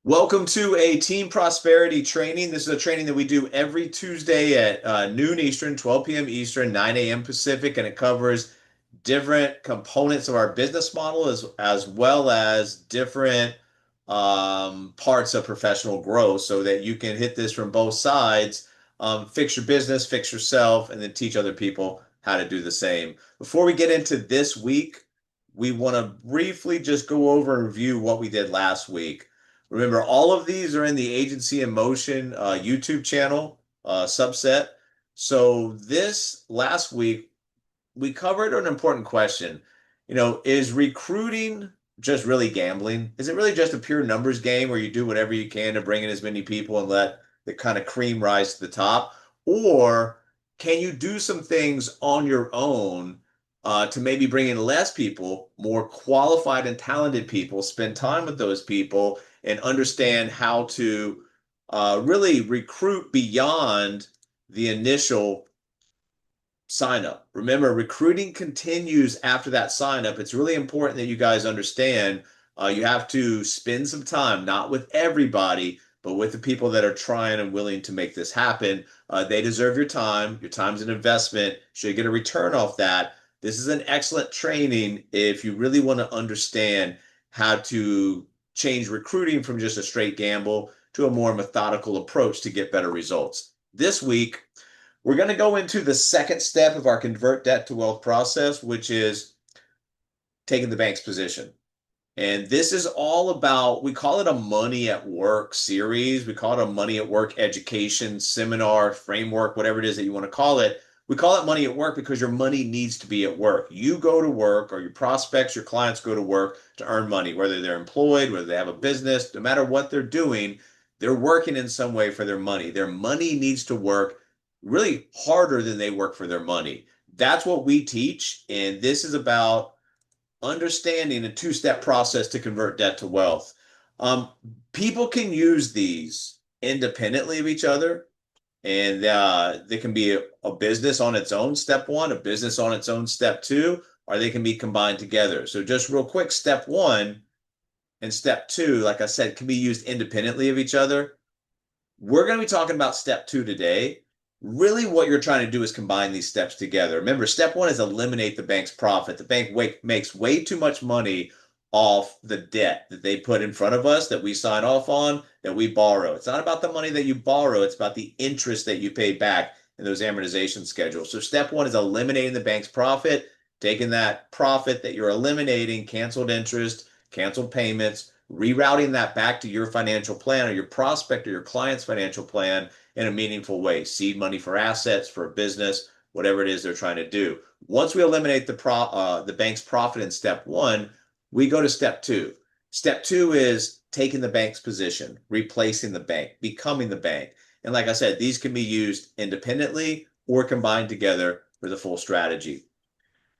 Welcome to a team prosperity training. This is a training that we do every Tuesday at noon Eastern, 12 p.m. Eastern, 9 a.m. Pacific, and it covers different components of our business model as well as different parts of professional growth so that you can hit this from both sides, fix your business, fix yourself, and then teach other people how to do the same. Before we get into this week, we want to briefly just go over and review what we did last week. Remember, all of these are in the Agency in Motion YouTube channel subset. So this last week, we covered an important question. Is recruiting just really gambling? Is it really just a pure numbers game where you do whatever you can to bring in as many people and let the kind of cream rise to the top? Or can you do some things on your own to maybe bring in less people, more qualified and talented people, spend time with those people, and understand how to really recruit beyond the initial sign up? Remember, recruiting continues after that sign up. It's really important that you guys understand you have to spend some time, not with everybody, but with the people that are trying and willing to make this happen. They deserve your time. Your time's an investment. You should get a return off that. This is an excellent training if you really want to understand how to change recruiting from just a straight gamble to a more methodical approach to get better results. This week, we're going to go into the second step of our convert debt to wealth process, which is taking the bank's position. And this is all about, we call it a money at work series. We call it a money at work education seminar, framework, whatever it is that you want to call it. We call it money at work because your money needs to be at work. You go to work, or your prospects, your clients go to work to earn money, whether they're employed, whether they have a business, no matter what they're doing, they're working in some way for their money. Their money needs to work really harder than they work for their money. That's what we teach. And this is about understanding a two-step process to convert debt to wealth. Um, People can use these independently of each other, and they can be a business on its own, step one, a business on its own, step two, or they can be combined together. So just real quick, step one and step two, like I said, can be used independently of each other. We're going to be talking about step two today. Really, what you're trying to do is combine these steps together. Remember, step one is eliminate the bank's profit. The bank makes way too much money off the debt that they put in front of us, that we sign off on, that we borrow. It's not about the money that you borrow, it's about the interest that you pay back in those amortization schedules. So, step one is eliminating the bank's profit, taking that profit that you're eliminating, canceled interest, canceled payments, rerouting that back to your financial plan or your prospect or your client's financial plan in a meaningful way. Seed money for assets, for a business, whatever it is they're trying to do. Once we eliminate the bank's profit in step one, we go to step two. Step two is taking the bank's position, replacing the bank, becoming the bank. And like I said, these can be used independently or combined together for the full strategy.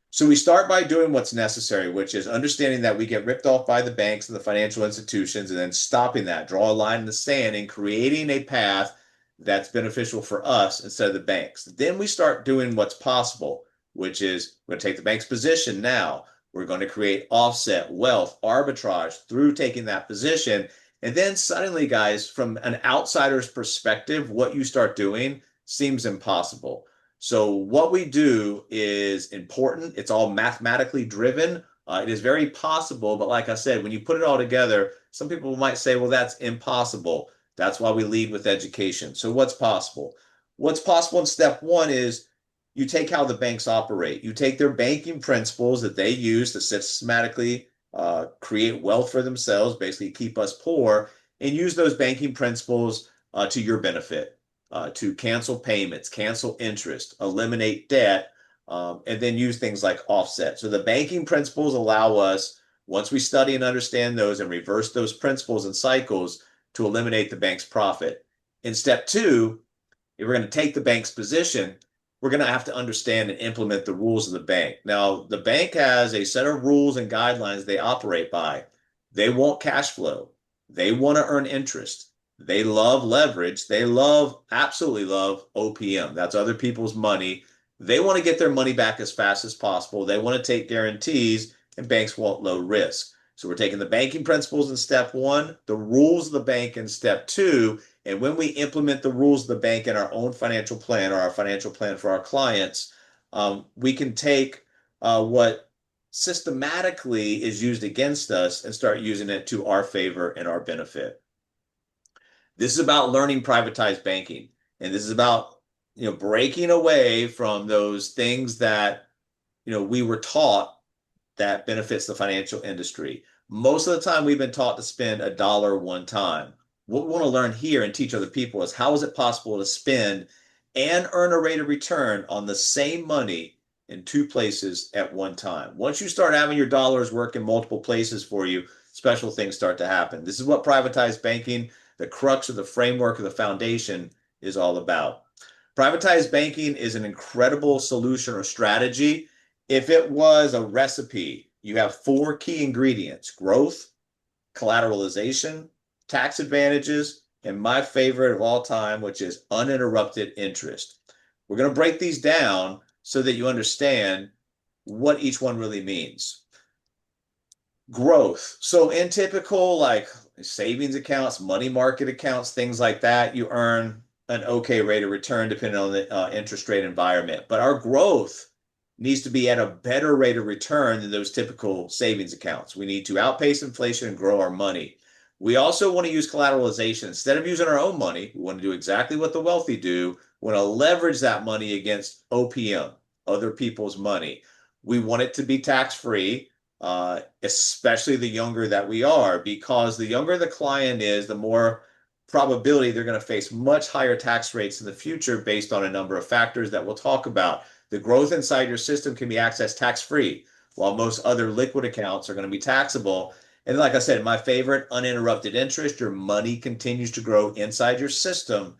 So we start by doing what's necessary, which is understanding that we get ripped off by the banks and the financial institutions, and then stopping that, draw a line in the sand and creating a path that's beneficial for us instead of the banks. Then we start doing what's possible, which is we're going to take the bank's position now. We're going to create offset, wealth, arbitrage through taking that position. And then suddenly, guys, from an outsider's perspective, what you start doing seems impossible. So what we do is important. It's all mathematically driven. It is very possible, but like I said, when you put it all together, some people might say, well, that's impossible. That's why we lead with education. So what's possible? What's possible in step one is you take how the banks operate. You take their banking principles that they use to systematically create wealth for themselves, basically keep us poor, and use those banking principles to your benefit, to cancel payments, cancel interest, eliminate debt, and then use things like offset. So the banking principles allow us, once we study and understand those and reverse those principles and cycles, to eliminate the bank's profit. In step two, if we're going to take the bank's position, we're going to have to understand and implement the rules of the bank. Now, the bank has a set of rules and guidelines they operate by. They want cash flow. They want to earn interest. They love leverage. They absolutely love OPM. That's other people's money. They want to get their money back as fast as possible. They want to take guarantees, and banks want low risk. So we're taking the banking principles in step one, the rules of the bank in step two, and when we implement the rules of the bank in our own financial plan or our financial plan for our clients, we can take what systematically is used against us and start using it to our favor and our benefit. This is about learning privatized banking, and this is about breaking away from those things that we were taught that benefits the financial industry. Most of the time, we've been taught to spend a dollar one time. What we want to learn here and teach other people is how is it possible to spend and earn a rate of return on the same money in two places at one time. Once you start having your dollars work in multiple places for you, special things start to happen. This is what privatized banking, the crux of the framework of the foundation, is all about. Privatized banking is an incredible solution or strategy. If it was a recipe, you have four key ingredients: growth, collateralization, tax advantages, and my favorite of all time, which is uninterrupted interest. We're going to break these down so that you understand what each one really means. Growth. So in typical like savings accounts, money market accounts, things like that, you earn an okay rate of return depending on the interest rate environment. But our growth needs to be at a better rate of return than those typical savings accounts. We need to outpace inflation and grow our money. We also want to use collateralization. Instead of using our own money, we want to do exactly what the wealthy do. We want to leverage that money against OPM, other people's money. We want it to be tax-free, especially the younger that we are, because the younger the client is, the more probability they're going to face much higher tax rates in the future based on a number of factors that we'll talk about. The growth inside your system can be accessed tax-free, while most other liquid accounts are going to be taxable. And like I said, my favorite, uninterrupted interest, your money continues to grow inside your system,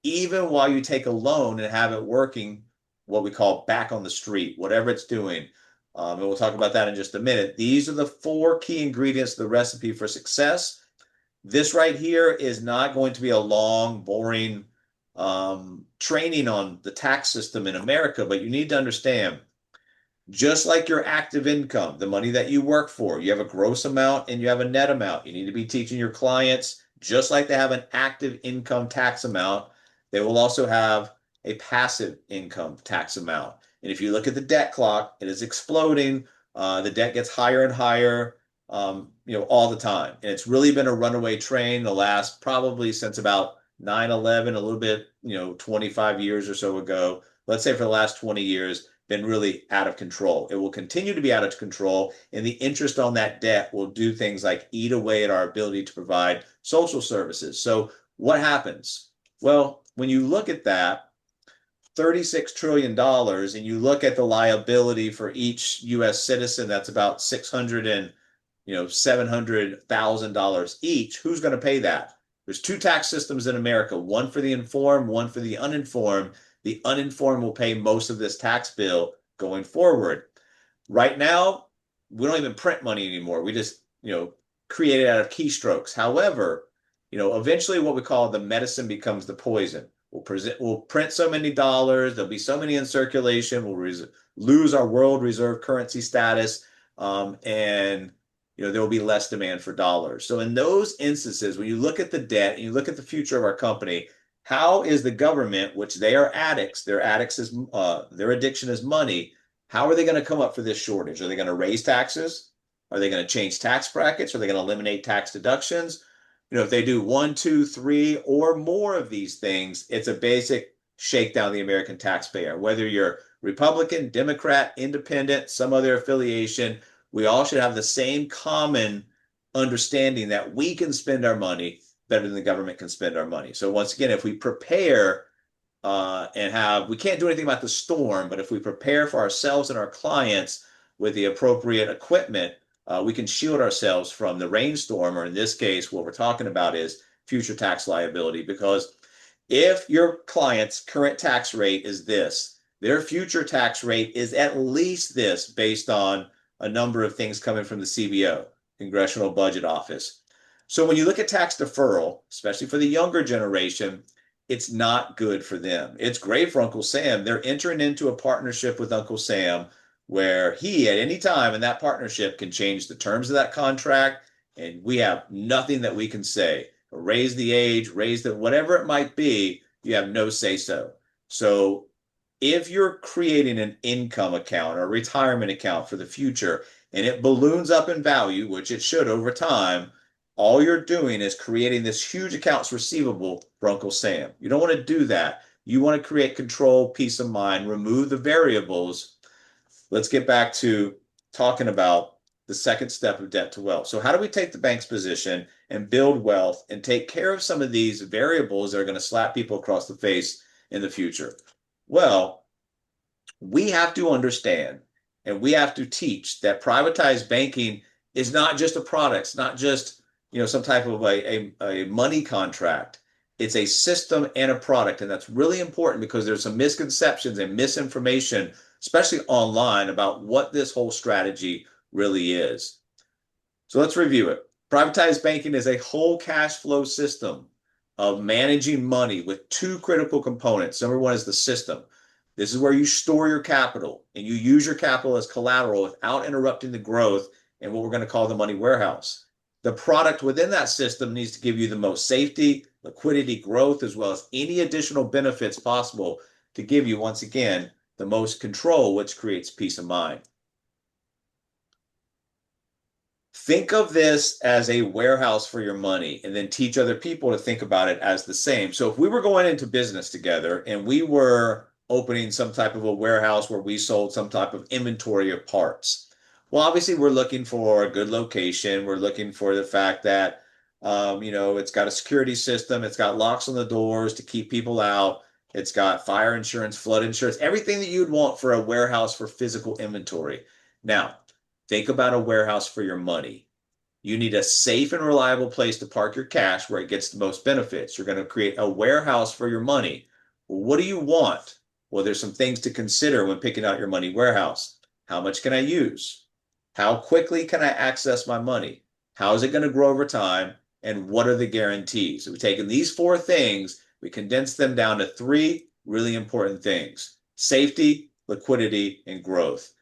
even while you take a loan and have it working, what we call back on the street, whatever it's doing. And we'll talk about that in just a minute. These are the four key ingredients of the recipe for success. This right here is not going to be a long, boring training on the tax system in America, but you need to understand, just like your active income, the money that you work for, you have a gross amount and you have a net amount. You need to be teaching your clients, just like they have an active income tax amount, they will also have a passive income tax amount. And if you look at the debt clock, it is exploding. The debt gets higher and higher, all the time. And it's really been a runaway train the last probably since about 9/11, a little bit, 25 years or so ago. Let's say for the last 20 years, been really out of control. It will continue to be out of control, and the interest on that debt will do things like eat away at our ability to provide social services. So what happens? Well, when you look at that, $36 trillion, and you look at the liability for each U.S. citizen, that's about $700,000 each. Who's going to pay that? There's two tax systems in America, one for the informed, one for the uninformed. The uninformed will pay most of this tax bill going forward. Right now, we don't even print money anymore. We just, create it out of keystrokes. However, eventually what we call the medicine becomes the poison. We'll print so many dollars, there'll be so many in circulation, we'll lose our world reserve currency status, and there will be less demand for dollars. So in those instances, when you look at the debt and you look at the future of our company, how is the government, which they are addicts, their addiction is money, how are they going to come up for this shortage? Are they going to raise taxes? Are they going to change tax brackets? Are they going to eliminate tax deductions? If they do one, two, three, or more of these things, it's a basic shakedown of the American taxpayer. Whether you're Republican, Democrat, Independent, some other affiliation, we all should have the same common understanding that we can spend our money better than the government can spend our money. So once again, if we prepare we can't do anything about the storm, but if we prepare for ourselves and our clients with the appropriate equipment, we can shield ourselves from the rainstorm, or in this case, what we're talking about is future tax liability. Because if your client's current tax rate is this, their future tax rate is at least this based on a number of things coming from the CBO, Congressional Budget Office. So when you look at tax deferral, especially for the younger generation, it's not good for them. It's great for Uncle Sam. They're entering into a partnership with Uncle Sam where he at any time in that partnership can change the terms of that contract, and we have nothing that we can say. Raise the age, raise the whatever it might be, you have no say so. So if you're creating an income account or a retirement account for the future and it balloons up in value, which it should over time, all you're doing is creating this huge accounts receivable for Uncle Sam. You don't want to do that. You want to create control, peace of mind, remove the variables. Let's get back to talking about the second step of debt to wealth. So, how do we take the bank's position and build wealth and take care of some of these variables that are going to slap people across the face in the future? Well, we have to understand and we have to teach that privatized banking is not just a product. It's not just, some type of a money contract. It's a system and a product. And that's really important because there's some misconceptions and misinformation, especially online, about what this whole strategy really is. So let's review it. Privatized banking is a whole cash flow system of managing money with two critical components. Number one is the system. This is where you store your capital and you use your capital as collateral without interrupting the growth in what we're going to call the money warehouse. The product within that system needs to give you the most safety, liquidity, growth, as well as any additional benefits possible to give you, once again, the most control, which creates peace of mind. Think of this as a warehouse for your money and then teach other people to think about it as the same. So if we were going into business together and we were opening some type of a warehouse where we sold some type of inventory of parts, well, obviously we're looking for a good location. We're looking for the fact that, it's got a security system. It's got locks on the doors to keep people out. It's got fire insurance, flood insurance, everything that you'd want for a warehouse for physical inventory. Now, think about a warehouse for your money. You need a safe and reliable place to park your cash where it gets the most benefits. You're going to create a warehouse for your money. Well, what do you want? Well, there's some things to consider when picking out your money warehouse. How much can I use? How quickly can I access my money? How is it going to grow over time? And what are the guarantees? So we've taken these four things, we condensed them down to three really important things: safety, liquidity, and growth.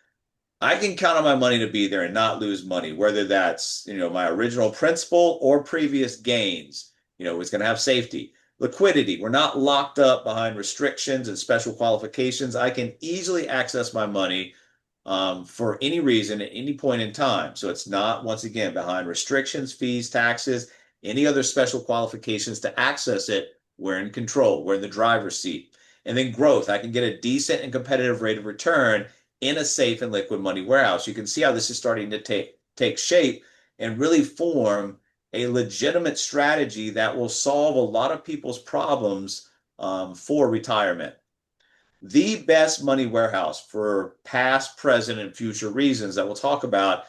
I can count on my money to be there and not lose money, whether that's, my original principal or previous gains. It's going to have safety. Liquidity, we're not locked up behind restrictions and special qualifications. I can easily access my money for any reason at any point in time. So it's not, once again, behind restrictions, fees, taxes, any other special qualifications to access it. We're in control. We're in the driver's seat. And then growth, I can get a decent and competitive rate of return in a safe and liquid money warehouse. You can see how this is starting to take shape and really form a legitimate strategy that will solve a lot of people's problems for retirement. The best money warehouse for past, present, and future reasons that we'll talk about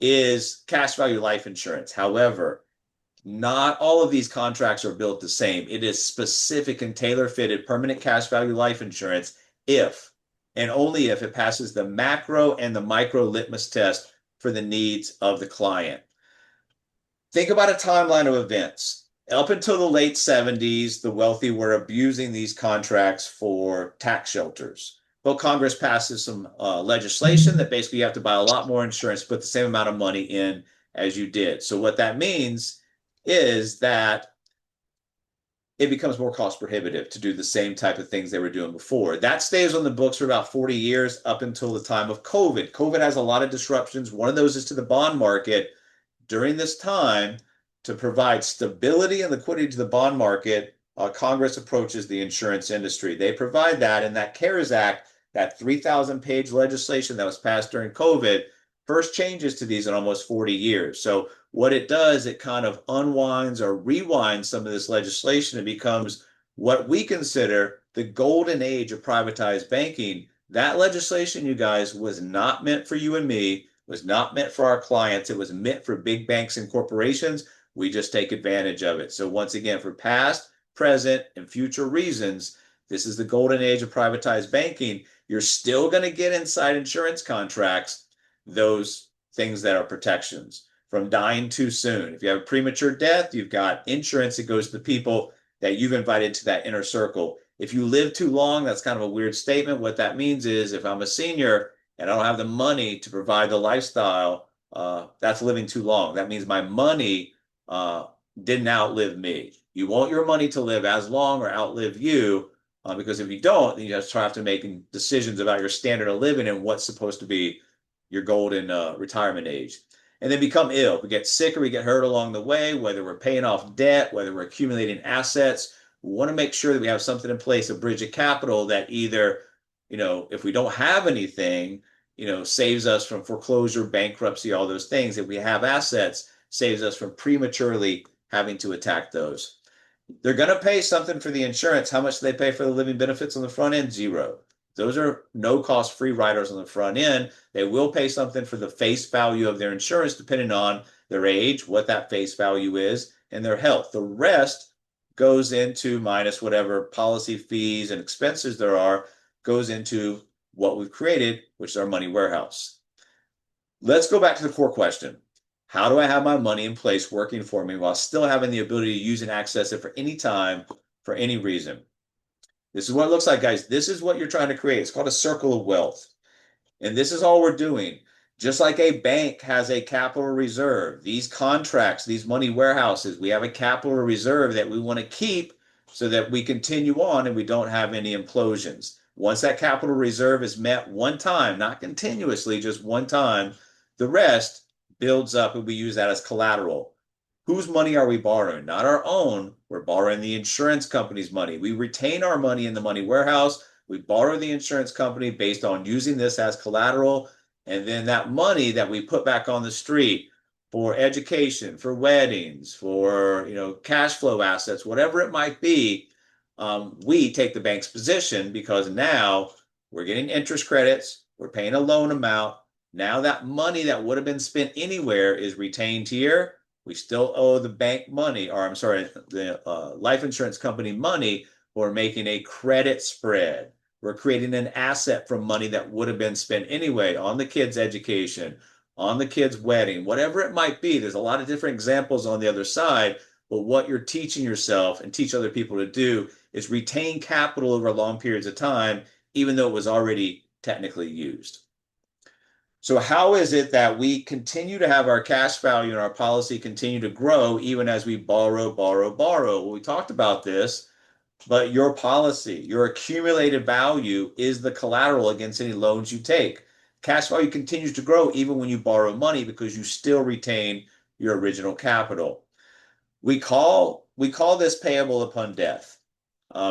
is cash value life insurance. However, not all of these contracts are built the same. It is specific and tailor-fitted permanent cash value life insurance if and only if it passes the macro and the micro litmus test for the needs of the client. Think about a timeline of events. Up until the late 70s, the wealthy were abusing these contracts for tax shelters. Well, Congress passes some legislation that basically you have to buy a lot more insurance to put the same amount of money in as you did. So what that means is that it becomes more cost prohibitive to do the same type of things they were doing before. That stays on the books for about 40 years up until the time of COVID. COVID has a lot of disruptions. One of those is to the bond market. During this time, to provide stability and liquidity to the bond market, Congress approaches the insurance industry. They provide that, and that CARES Act, that 3,000-page legislation that was passed during COVID, first changes to these in almost 40 years. So what it does, it kind of unwinds or rewinds some of this legislation. It becomes what we consider the golden age of privatized banking. That legislation, you guys, was not meant for you and me, was not meant for our clients. It was meant for big banks and corporations. We just take advantage of it. So once again, for past, present, and future reasons, this is the golden age of privatized banking. You're still going to get inside insurance contracts those things that are protections from dying too soon. If you have a premature death, you've got insurance that goes to the people that you've invited to that inner circle. If you live too long, that's kind of a weird statement. What that means is if I'm a senior and I don't have the money to provide the lifestyle, that's living too long. That means my money uh, didn't outlive me. You want your money to live as long or outlive you, because if you don't, then you just have to make decisions about your standard of living and what's supposed to be your golden retirement age. And then become ill. We get sick or we get hurt along the way, whether we're paying off debt, whether we're accumulating assets. We want to make sure that we have something in place, a bridge of capital that either, if we don't have anything, saves us from foreclosure, bankruptcy, all those things. If we have assets, saves us from prematurely having to attack those. They're going to pay something for the insurance. How much do they pay for the living benefits on the front end? Zero. Those are no cost free riders on the front end. They will pay something for the face value of their insurance, depending on their age, what that face value is, and their health. The rest goes into, minus whatever policy fees and expenses there are, goes into what we've created, which is our money warehouse. Let's go back to the core question. How do I have my money in place working for me while still having the ability to use and access it for any time, for any reason? This is what it looks like, guys. This is what you're trying to create. It's called a circle of wealth. And this is all we're doing. Just like a bank has a capital reserve, these contracts, these money warehouses, we have a capital reserve that we want to keep so that we continue on and we don't have any implosions. Once that capital reserve is met one time, not continuously, just one time, the rest builds up and we use that as collateral. Whose money are we borrowing? Not our own. We're borrowing the insurance company's money. We retain our money in the money warehouse. We borrow the insurance company based on using this as collateral. And then that money that we put back on the street for education, for weddings, for cash flow assets, whatever it might be, we take the bank's position because now we're getting interest credits, we're paying a loan amount. Now that money that would have been spent anywhere is retained here. We still owe the bank money, or I'm sorry, the life insurance company money. We're making a credit spread. We're creating an asset from money that would have been spent anyway on the kid's education, on the kid's wedding, whatever it might be. There's a lot of different examples on the other side, but what you're teaching yourself and teach other people to do is retain capital over long periods of time, even though it was already technically used. So how is it that we continue to have our cash value and our policy continue to grow even as we borrow? Well, we talked about this, but your policy, your accumulated value is the collateral against any loans you take. Cash value continues to grow even when you borrow money because you still retain your original capital. We call this payable upon death.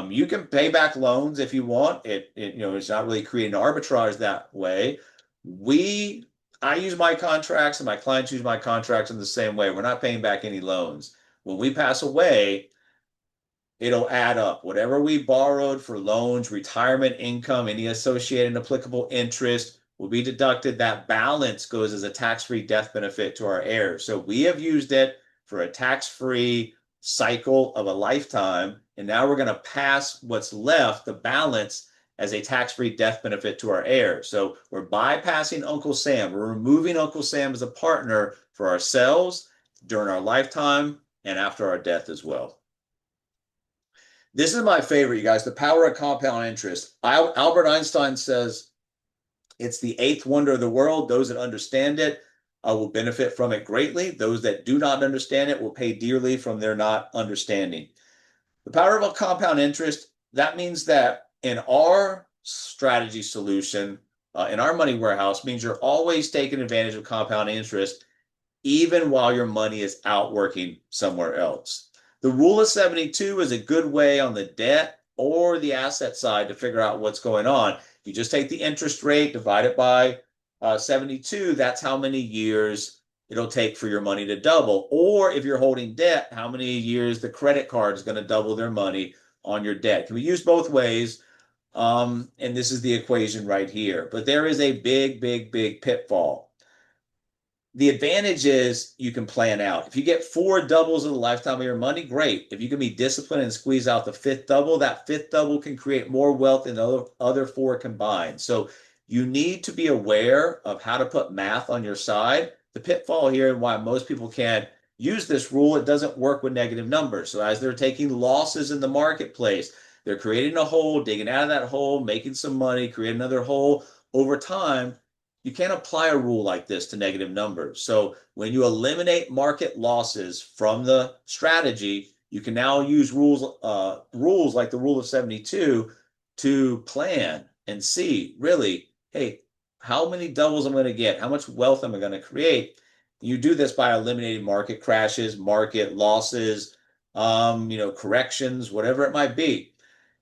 You can pay back loans if you want. It's not really creating arbitrage that way. I use my contracts and my clients use my contracts in the same way. We're not paying back any loans. When we pass away, it'll add up. Whatever we borrowed for loans, retirement income, any associated and applicable interest will be deducted. That balance goes as a tax-free death benefit to our heirs. So we have used it for a tax-free cycle of a lifetime. And now we're going to pass what's left, the balance, as a tax-free death benefit to our heirs. So we're bypassing Uncle Sam. We're removing Uncle Sam as a partner for ourselves during our lifetime and after our death as well. This is my favorite, you guys, the power of compound interest. Albert Einstein says it's the eighth wonder of the world. Those that understand it will benefit from it greatly. Those that do not understand it will pay dearly from their not understanding. The power of a compound interest, that means that in our strategy solution, in our money warehouse, means you're always taking advantage of compound interest, even while your money is out working somewhere else. The rule of 72 is a good way on the debt or the asset side to figure out what's going on. You just take the interest rate, divide it by 72. That's how many years it'll take for your money to double. Or if you're holding debt, how many years the credit card is going to double their money on your debt. Can we use both ways? And this is the equation right here. But there is a big, big, big pitfall. The advantage is you can plan out. If you get 4 doubles in the lifetime of your money, great. If you can be disciplined and squeeze out the 5th double, that 5th double can create more wealth than the other 4 combined. So you need to be aware of how to put math on your side. The pitfall here and why most people can't use this rule, it doesn't work with negative numbers. So as they're taking losses in the marketplace, they're creating a hole, digging out of that hole, making some money, create another hole. Over time, you can't apply a rule like this to negative numbers. So when you eliminate market losses from the strategy, you can now use rules like the rule of 72 to plan and see really, hey, how many doubles I'm going to get, how much wealth am I going to create. You do this by eliminating market crashes, market losses, corrections, whatever it might be.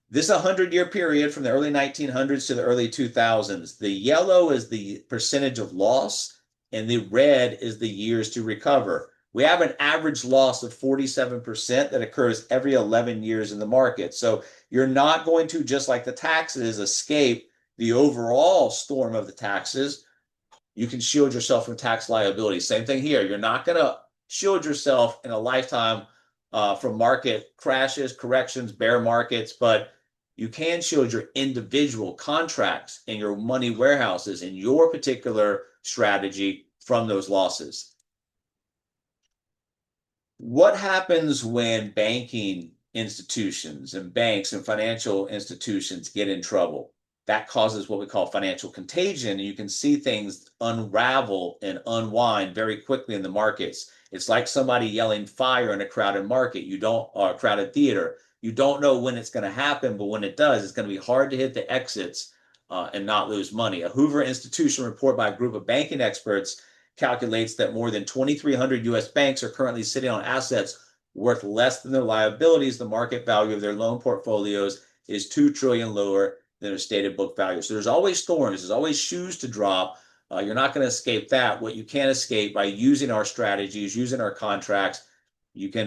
This is a 100-year period from the early 1900s to the early 2000s. The yellow is the percentage of loss, and the red is the years to recover. We have an average loss of 47% that occurs every 11 years in the market. So you're not going to, just like the taxes, escape the overall storm of the taxes. You can shield yourself from tax liability. Same thing here. You're not going to shield yourself in a lifetime from market crashes, corrections, bear markets, but you can shield your individual contracts and your money warehouses in your particular strategy from those losses. What happens when banking institutions and banks and financial institutions get in trouble? That causes what we call financial contagion, and you can see things unravel and unwind very quickly in the markets. It's like somebody yelling fire in a crowded market. Or a crowded theater. You don't know when it's going to happen, but when it does, it's going to be hard to hit the exits and not lose money. A Hoover Institution report by a group of banking experts calculates that more than 2,300 U.S. banks are currently sitting on assets worth less than their liabilities. The market value of their loan portfolios is $2 trillion lower than their stated book value. So there's always storms. There's always shoes to drop. You're not going to escape that. What you can escape by using our strategies, using our contracts, you can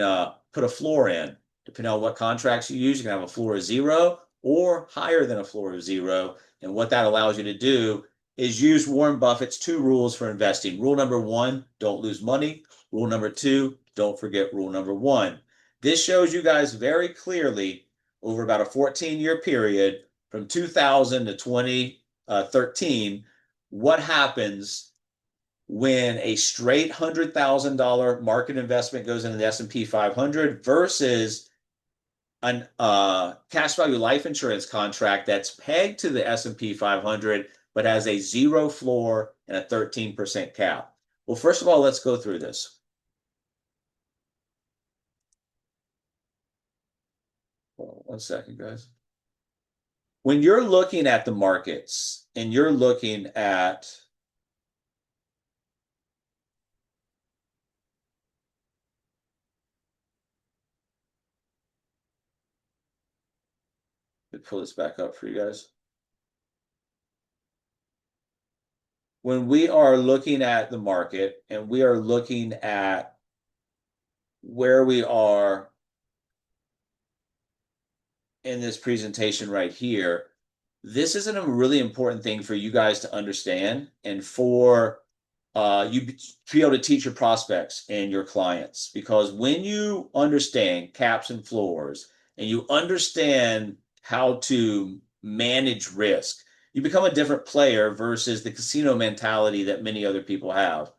put a floor in. Depending on what contracts you use, you can have a floor of 0 or higher than a floor of 0. And what that allows you to do is use Warren Buffett's 2 rules for investing. Rule number 1, don't lose money. Rule number 2, don't forget rule number 1. This shows you guys very clearly over about a 14-year period from 2000 to 2013 what happens when a straight $100,000 market investment goes into the S&P 500 versus a cash value life insurance contract that's pegged to the S&P 500 but has a 0 floor and a 13% cap. Well, first of all, let's go through this. Hold on 1 second, guys. When you're looking at the markets and you're looking at pull this back up for you guys. When we are looking at the market and we are looking at where we are in this presentation right here, this is a really important thing for you guys to understand and for you to be able to teach your prospects and your clients. Because when you understand caps and floors and you understand how to manage risk, you become a different player versus the casino mentality that many other people have.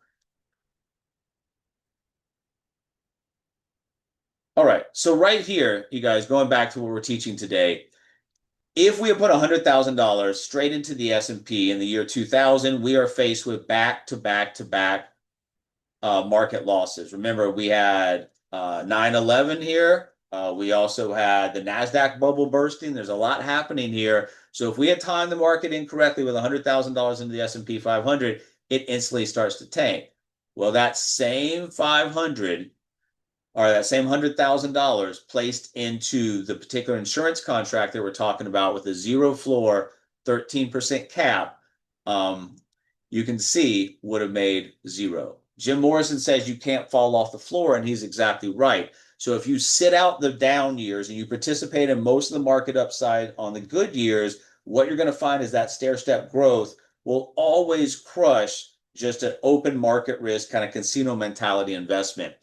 All right, so right here, you guys, going back to what we're teaching today, if we have put $100,000 straight into the S&P in the year 2000, we are faced with back-to-back-to-back market losses. Remember, we had 9/11 here. We also had the NASDAQ bubble bursting. There's a lot happening here. So if we had timed the market incorrectly with $100,000 into the S&P 500, it instantly starts to tank. Well, that same 500 or that same $100,000 placed into the particular insurance contract that we're talking about with a 0 floor, 13% cap, you can see would have made 0. Jim Morrison says you can't fall off the floor, and he's exactly right. So if you sit out the down years and you participate in most of the market upside on the good years, what you're going to find is that stair-step growth will always crush just an open market risk kind of casino mentality investment.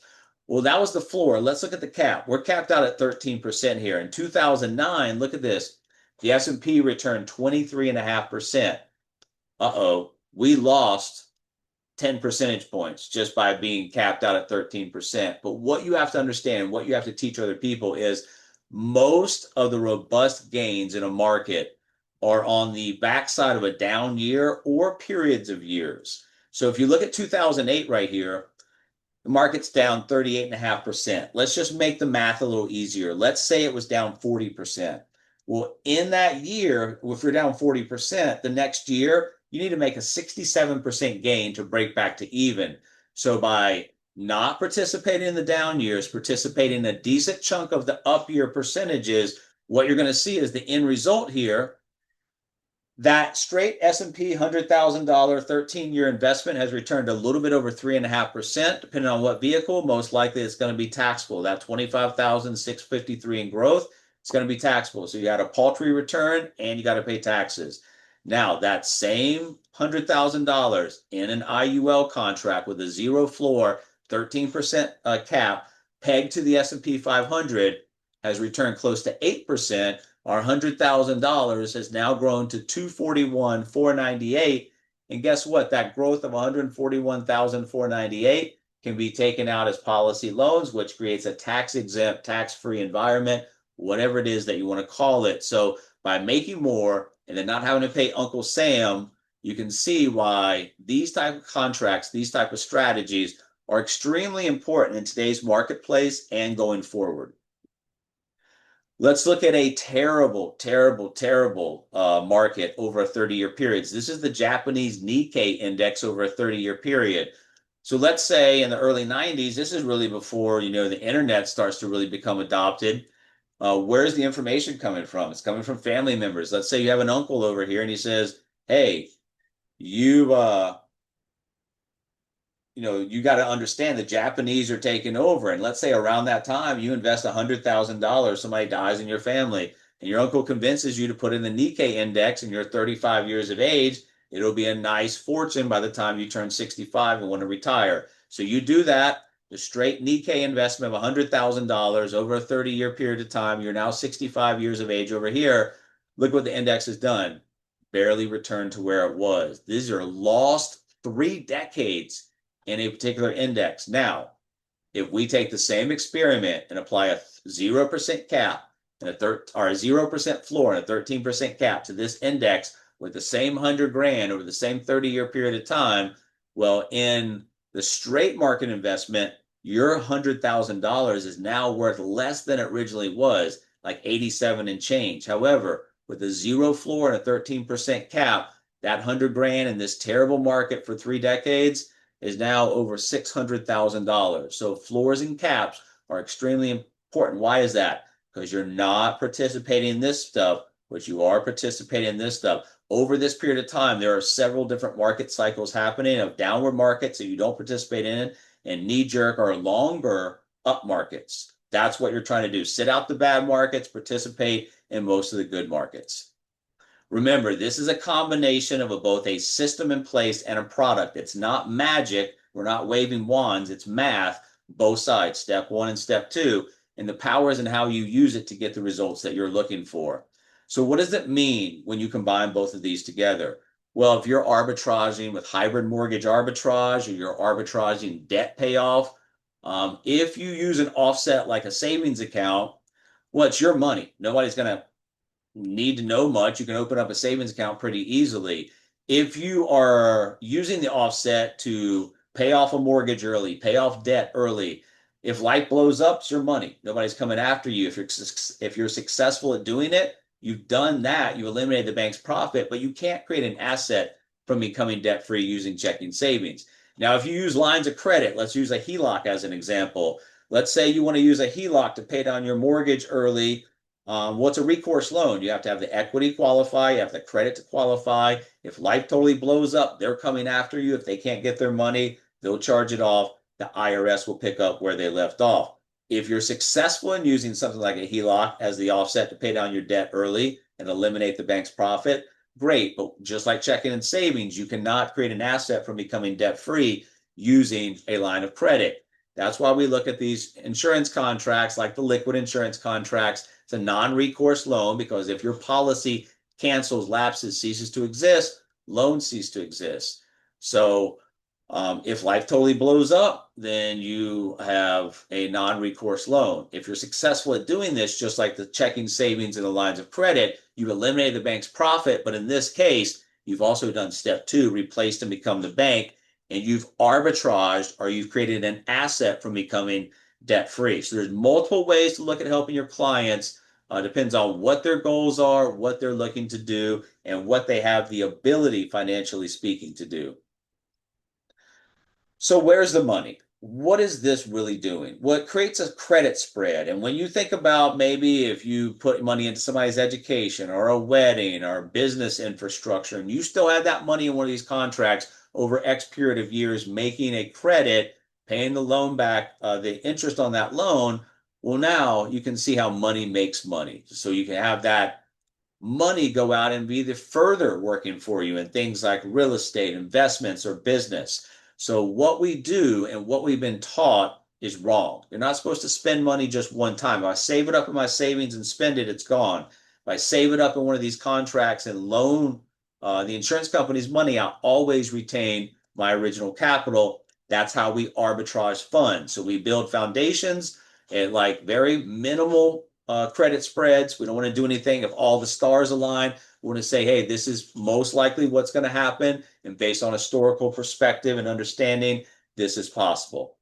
Well, that was the floor. Let's look at the cap. We're capped out at 13% here. In 2009, look at this. The S&P returned 23.5%. Uh-oh, we lost 10 percentage points just by being capped out at 13%. But what you have to understand, what you have to teach other people is most of the robust gains in a market are on the backside of a down year or periods of years. So if you look at 2008 right here, the market's down 38.5%. Let's just make the math a little easier. Let's say it was down 40%. Well, in that year, if you're down 40%, the next year, you need to make a 67% gain to break back to even. So by not participating in the down years, participating in a decent chunk of the up year percentages, what you're going to see is the end result here. That straight S&P $100,000 13-year investment has returned a little bit over 3.5%, depending on what vehicle. Most likely it's going to be taxable. That 25,653 in growth, it's going to be taxable. So you got a paltry return and you got to pay taxes. Now, that same $100,000 in an IUL contract with a zero floor, 13% cap, pegged to the S&P 500, has returned close to 8%. Our $100,000 has now grown to 241,498. And guess what? That growth of 141,498 can be taken out as policy loans, which creates a tax exempt, tax free environment, whatever it is that you want to call it. So by making more and then not having to pay Uncle Sam, you can see why these type of contracts, these type of strategies are extremely important in today's marketplace and going forward. Let's look at a terrible, terrible, terrible market over a 30-year period. This is the Japanese Nikkei index over a 30-year period. So let's say in the early 90s, this is really before, the internet starts to really become adopted. Where's the information coming from? It's coming from family members. Let's say you have an uncle over here and he says, hey, you got to understand the Japanese are taking over. And let's say around that time, you invest $100,000, somebody dies in your family, and your uncle convinces you to put in the Nikkei index and you're 35 years of age. It'll be a nice fortune by the time you turn 65 and want to retire. So you do that, the straight Nikkei investment of $100,000 over a 30-year period of time. You're now 65 years of age over here. Look what the index has done. Barely returned to where it was. These are lost 3 decades in a particular index. Now, if we take the same experiment and apply a 0% cap and a 0% floor and a 13% cap to this index with the same 100 grand over the same 30-year period of time, well, in the straight market investment, your $100,000 is now worth less than it originally was, like 87 and change. However, with a zero floor and a 13% cap, that 100 grand in this terrible market for 3 decades is now over $600,000. So floors and caps are extremely important. Why is that? Because you're not participating in this stuff, but you are participating in this stuff. Over this period of time, there are several different market cycles happening of downward markets that you don't participate in, and knee-jerk or longer up markets. That's what you're trying to do. Sit out the bad markets, participate in most of the good markets. Remember, this is a combination of both a system in place and a product. It's not magic. We're not waving wands. It's math, both sides, step 1 and step 2. And the power is in how you use it to get the results that you're looking for. So what does it mean when you combine both of these together? Well, if you're arbitraging with hybrid mortgage arbitrage or you're arbitraging debt payoff, if you use an offset like a savings account, well, it's your money. Nobody's going to need to know much. You can open up a savings account pretty easily. If you are using the offset to pay off a mortgage early, pay off debt early, if life blows up, it's your money. Nobody's coming after you. If you're successful at doing it, you've done that. You eliminated the bank's profit, but you can't create an asset from becoming debt free using checking savings. Now, if you use lines of credit, let's use a HELOC as an example. Let's say you want to use a HELOC to pay down your mortgage early. What's a recourse loan? You have to have the equity qualify, you have the credit to qualify. If life totally blows up, they're coming after you. If they can't get their money, they'll charge it off. The IRS will pick up where they left off. If you're successful in using something like a HELOC as the offset to pay down your debt early and eliminate the bank's profit, great. But just like checking and savings, you cannot create an asset from becoming debt free using a line of credit. That's why we look at these insurance contracts like the liquid insurance contracts. It's a non-recourse loan because if your policy cancels, lapses, ceases to exist, loans cease to exist. So If life totally blows up, then you have a non-recourse loan. If you're successful at doing this, just like the checking, savings, and the lines of credit, you've eliminated the bank's profit. But in this case, you've also done step two, replaced and become the bank, and you've arbitraged or you've created an asset from becoming debt-free. So there's multiple ways to look at helping your clients. Depends on what their goals are, what they're looking to do, and what they have the ability, financially speaking, to do. So where's the money? What is this really doing? Well, it creates a credit spread. And when you think about maybe if you put money into somebody's education or a wedding or business infrastructure, and you still have that money in one of these contracts over X period of years, making a credit, paying the loan back, the interest on that loan, well, now you can see how money makes money. So you can have that money go out and be the further working for you in things like real estate, investments, or business. So what we do and what we've been taught is wrong. You're not supposed to spend money just one time. If I save it up in my savings and spend it, it's gone. If I save it up in one of these contracts and loan the insurance company's money, I always retain my original capital. That's how we arbitrage funds. So we build foundations at like very minimal credit spreads. We don't want to do anything if all the stars align. We want to say, hey, this is most likely what's going to happen. And based on historical perspective and understanding, this is possible.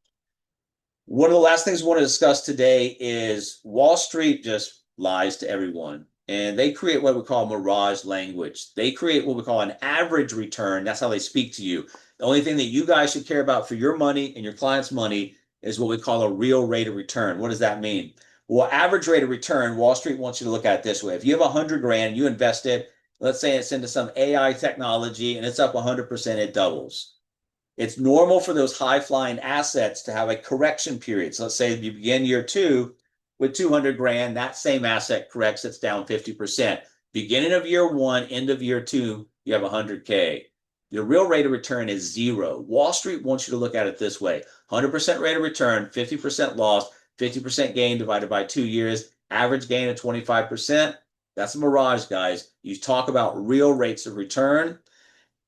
One of the last things we want to discuss today is Wall Street just lies to everyone. And they create what we call mirage language. They create what we call an average return. That's how they speak to you. The only thing that you guys should care about for your money and your client's money is what we call a real rate of return. What does that mean? Well, average rate of return, Wall Street wants you to look at it this way. If you have 100 grand, you invest it, let's say it's into some AI technology and it's up 100%, it doubles. It's normal for those high flying assets to have a correction period. So let's say you begin year two with 200 grand, that same asset corrects, it's down 50%. Beginning of year one, end of year two, you have 100K. The real rate of return is zero. Wall Street wants you to look at it this way: 100% rate of return, 50% loss, 50% gain divided by 2 years, average gain of 25%. That's a mirage, guys. You talk about real rates of return.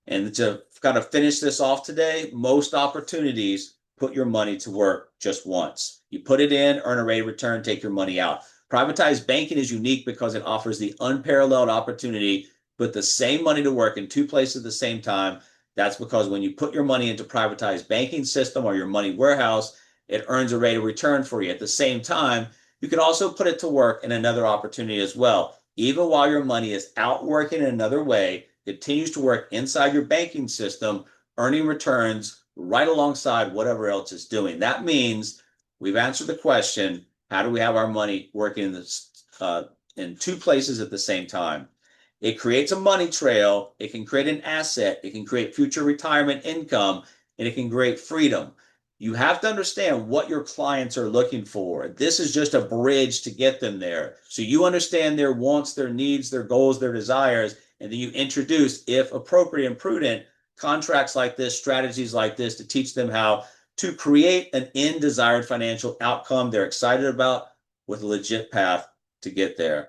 And to kind of finish this off today, most opportunities put your money to work just once. You put it in, earn a rate of return, take your money out. Privatized banking is unique because it offers the unparalleled opportunity to put the same money to work in two places at the same time. That's because when you put your money into privatized banking system or your money warehouse, it earns a rate of return for you. At the same time, you can also put it to work in another opportunity as well. Even while your money is out working in another way, continues to work inside your banking system, earning returns right alongside whatever else it's doing. That means we've answered the question, how do we have our money working in two places at the same time? It creates a money trail. It can create an asset. It can create future retirement income, and it can create freedom. You have to understand what your clients are looking for. This is just a bridge to get them there. So you understand their wants, their needs, their goals, their desires, and then you introduce, if appropriate and prudent, contracts like this, strategies like this to teach them how to create an end desired financial outcome they're excited about with a legit path to get there.